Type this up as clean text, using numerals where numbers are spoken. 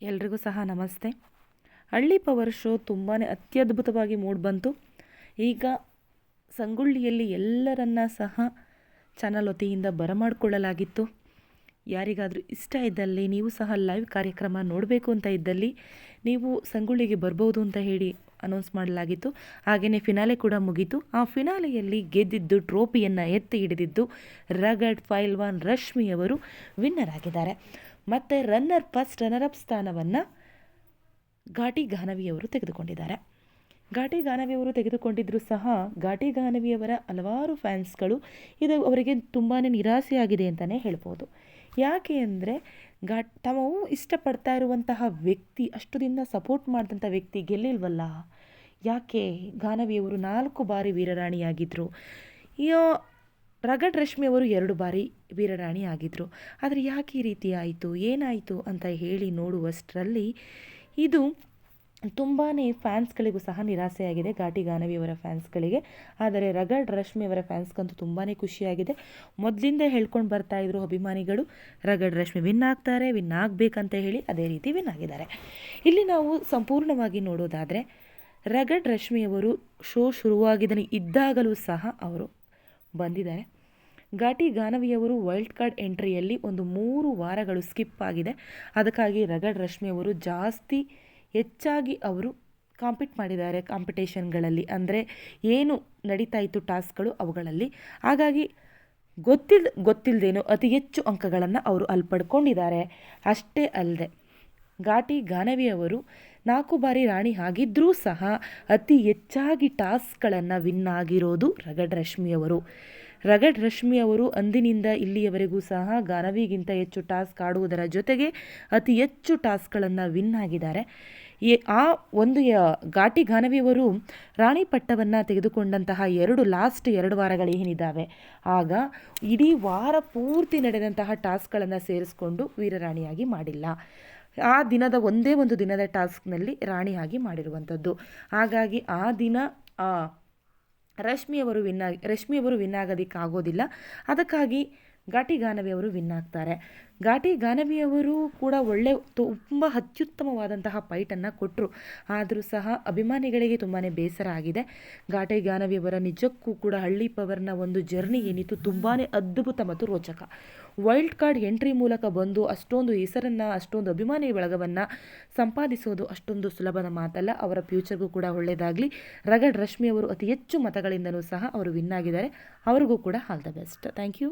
ಎಲ್ರಿಗೂ ಸಹ ನಮಸ್ತೆ. ಹಳ್ಳಿ ಪವರ್ ಶೋ ತುಂಬಾ ಅತ್ಯದ್ಭುತವಾಗಿ ಮೂಡಿಬಂತು. ಈಗ ಸಂಗೊಳ್ಳಿಯಲ್ಲಿ ಎಲ್ಲರನ್ನ ಸಹ ಚಾನಲ್ ವತಿಯಿಂದ ಬರಮಾಡಿಕೊಳ್ಳಲಾಗಿತ್ತು. ಯಾರಿಗಾದರೂ ಇಷ್ಟ ಇದ್ದಲ್ಲಿ ನೀವು ಸಹ ಲೈವ್ ಕಾರ್ಯಕ್ರಮ ನೋಡಬೇಕು ಅಂತ ಇದ್ದಲ್ಲಿ ನೀವು ಸಂಗೊಳ್ಳಿಗೆ ಬರ್ಬೋದು ಅಂತ ಹೇಳಿ ಅನೌನ್ಸ್ ಮಾಡಲಾಗಿತ್ತು. ಹಾಗೆಯೇ ಫಿನಾಲೆ ಕೂಡ ಮುಗೀತು. ಆ ಫಿನಾಲೆಯಲ್ಲಿ ಗೆದ್ದಿದ್ದು ಟ್ರೋಫಿಯನ್ನು ಎತ್ತಿ ಹಿಡಿದಿದ್ದು ರಗಡ್ ಫೈಲ್ವಾನ್ ರಶ್ಮಿಯವರು ವಿನ್ನರ್ ಆಗಿದ್ದಾರೆ. ಮತ್ತು ರನ್ನರ್ ಅಪ್ ಸ್ಥಾನವನ್ನು ಘಾಟಿ ಗಾನವಿಯವರು ತೆಗೆದುಕೊಂಡಿದ್ದಾರೆ. ಘಾಟಿ ಗಾನವಿಯವರು ತೆಗೆದುಕೊಂಡಿದ್ದರೂ ಸಹ ಘಾಟಿ ಗಾನವಿಯವರ ಹಲವಾರು ಫ್ಯಾನ್ಸ್ಗಳು ಇದು ಅವರಿಗೆ ತುಂಬಾ ನಿರಾಸೆಯಾಗಿದೆ ಅಂತಲೇ ಹೇಳ್ಬೋದು. ಯಾಕೆ ಅಂದರೆ ತಾವು ಇಷ್ಟಪಡ್ತಾ ಇರುವಂತಹ ವ್ಯಕ್ತಿ, ಅಷ್ಟು ದಿನ ಸಪೋರ್ಟ್ ಮಾಡಿದಂಥ ವ್ಯಕ್ತಿ ಗೆಲ್ಲಿಲ್ವಲ್ಲ. ಯಾಕೆ ಗಾನವಿಯವರು 4 ಬಾರಿ ವೀರರಾಣಿಯಾಗಿದ್ದರು. ರಗಡ್ ರಶ್ಮಿ ಅವರು 2 ಬಾರಿ ವೀರರಾಣಿ ಆಗಿದ್ದರು. ಆದರೆ ಯಾಕೆ ಈ ರೀತಿ ಆಯಿತು, ಏನಾಯಿತು ಅಂತ ಹೇಳಿ ನೋಡುವಷ್ಟರಲ್ಲಿ ಇದು ತುಂಬಾ ಫ್ಯಾನ್ಸ್ಗಳಿಗೂ ಸಹ ನಿರಾಸೆಯಾಗಿದೆ, ಘಾಟಿ ಗಾನವಿಯವರ ಫ್ಯಾನ್ಸ್ಗಳಿಗೆ. ಆದರೆ ರಗಡ್ ರಶ್ಮಿಯವರ ಫ್ಯಾನ್ಸ್ಗಂತೂ ತುಂಬಾ ಖುಷಿಯಾಗಿದೆ. ಮೊದಲಿಂದ ಹೇಳ್ಕೊಂಡು ಬರ್ತಾಯಿದ್ರು ಅಭಿಮಾನಿಗಳು, ರಗಡ್ ರಶ್ಮಿ ವಿನ್ ಆಗ್ತಾರೆ, ವಿನ್ ಆಗಬೇಕಂತ ಹೇಳಿ. ಅದೇ ರೀತಿ ವಿನ್ ಆಗಿದ್ದಾರೆ. ಇಲ್ಲಿ ನಾವು ಸಂಪೂರ್ಣವಾಗಿ ನೋಡೋದಾದರೆ ರಗಡ್ ರಶ್ಮಿಯವರು ಶೋ ಇದ್ದಾಗಲೂ ಸಹ ಅವರು ಬಂದಿದ್ದಾರೆ. ಘಾಟಿ ಗಾನವಿಯವರು ವೈಲ್ಡ್ ಕಾರ್ಡ್ ಎಂಟ್ರಿಯಲ್ಲಿ ಒಂದು 3 ವಾರಗಳು ಸ್ಕಿಪ್ ಆಗಿದೆ. ಅದಕ್ಕಾಗಿ ರಗಡ್ ರಶ್ಮಿಯವರು ಹೆಚ್ಚಾಗಿ ಅವರು ಕಾಂಪೀಟ್ ಮಾಡಿದ್ದಾರೆ ಕಾಂಪಿಟೇಷನ್ಗಳಲ್ಲಿ, ಅಂದರೆ ಏನು ನಡೀತಾ ಇತ್ತು ಟಾಸ್ಕ್ಗಳು ಅವುಗಳಲ್ಲಿ. ಹಾಗಾಗಿ ಗೊತ್ತಿಲ್ಲದೇನೋ ಅತಿ ಹೆಚ್ಚು ಅಂಕಗಳನ್ನು ಅವರು ಅಲ್ಲಿ ಪಡ್ಕೊಂಡಿದ್ದಾರೆ. ಅಷ್ಟೇ ಅಲ್ಲದೆ ಘಾಟಿ ಗಾನವಿಯವರು 4 ಬಾರಿ ರಾಣಿ ಆಗಿದ್ದರೂ ಸಹ ಅತಿ ಹೆಚ್ಚಾಗಿ ಟಾಸ್ಕ್ಗಳನ್ನು ವಿನ್ ಆಗಿರೋದು ರಗಡ್ ರಶ್ಮಿಯವರು. ರಗಡ್ ರಶ್ಮಿಯವರು ಅಂದಿನಿಂದ ಇಲ್ಲಿಯವರೆಗೂ ಸಹ ಗಾನವಿಗಿಂತ ಹೆಚ್ಚು ಟಾಸ್ಕ್ ಆಡುವುದರ ಜೊತೆಗೆ ಅತಿ ಹೆಚ್ಚು ಟಾಸ್ಕ್ಗಳನ್ನು ವಿನ್ ಆಗಿದ್ದಾರೆ. ಘಾಟಿ ಗಾನವಿಯವರು ರಾಣಿ ಪಟ್ಟವನ್ನು ತೆಗೆದುಕೊಂಡಂತಹ ಲಾಸ್ಟ್ 2 ವಾರಗಳೇನಿದ್ದಾವೆ, ಆಗ ಇಡೀ ವಾರ ಪೂರ್ತಿ ನಡೆದಂತಹ ಟಾಸ್ಕ್ಗಳನ್ನು ಸೇರಿಸ್ಕೊಂಡು ವೀರರಾಣಿಯಾಗಿ ಮಾಡಿಲ್ಲ. ಆ ದಿನದ ಒಂದೇ ಒಂದು ದಿನದ ಟಾಸ್ಕ್ನಲ್ಲಿ ರಾಣಿಯಾಗಿ ಮಾಡಿರುವಂಥದ್ದು. ಹಾಗಾಗಿ ಆ ದಿನ ರಶ್ಮಿಯವರು ವಿನ್ ಆಗೋದಕ್ಕಾಗೋದಿಲ್ಲ. ಅದಕ್ಕಾಗಿ ಘಾಟಿ ಗಾನವಿಯವರು ವಿನ್ ಆಗ್ತಾರೆ. ಘಾಟಿ ಗಾನವಿಯವರು ಕೂಡ ತುಂಬ ಅತ್ಯುತ್ತಮವಾದಂತಹ ಫೈಟನ್ನು ಕೊಟ್ಟರು. ಆದರೂ ಸಹ ಅಭಿಮಾನಿಗಳಿಗೆ ತುಂಬಾ ಬೇಸರ ಆಗಿದೆ. ಘಾಟಿ ಗಾನವಿಯವರ ನಿಜಕ್ಕೂ ಕೂಡ ಹಳ್ಳಿ ಪವರ್ನ ಒಂದು ಜರ್ನಿ ಏನಿತ್ತು ತುಂಬಾ ಅದ್ಭುತ ಮತ್ತು ರೋಚಕ. ವೈಲ್ಡ್ ಕಾರ್ಡ್ ಎಂಟ್ರಿ ಮೂಲಕ ಬಂದು ಅಷ್ಟೊಂದು ಹೆಸರನ್ನು, ಅಷ್ಟೊಂದು ಅಭಿಮಾನಿ ಬಳಗವನ್ನು ಸಂಪಾದಿಸೋದು ಅಷ್ಟೊಂದು ಸುಲಭದ ಮಾತಲ್ಲ. ಅವರ ಫ್ಯೂಚರ್ಗೂ ಕೂಡ ಒಳ್ಳೆಯದಾಗಲಿ. ರಗಡ್ ರಶ್ಮಿಯವರು ಅತಿ ಹೆಚ್ಚು ಮತಗಳಿಂದಲೂ ಸಹ ಅವರು ವಿನ್ ಆಗಿದ್ದಾರೆ. ಅವರಿಗೂ ಕೂಡ all the best. Thank you.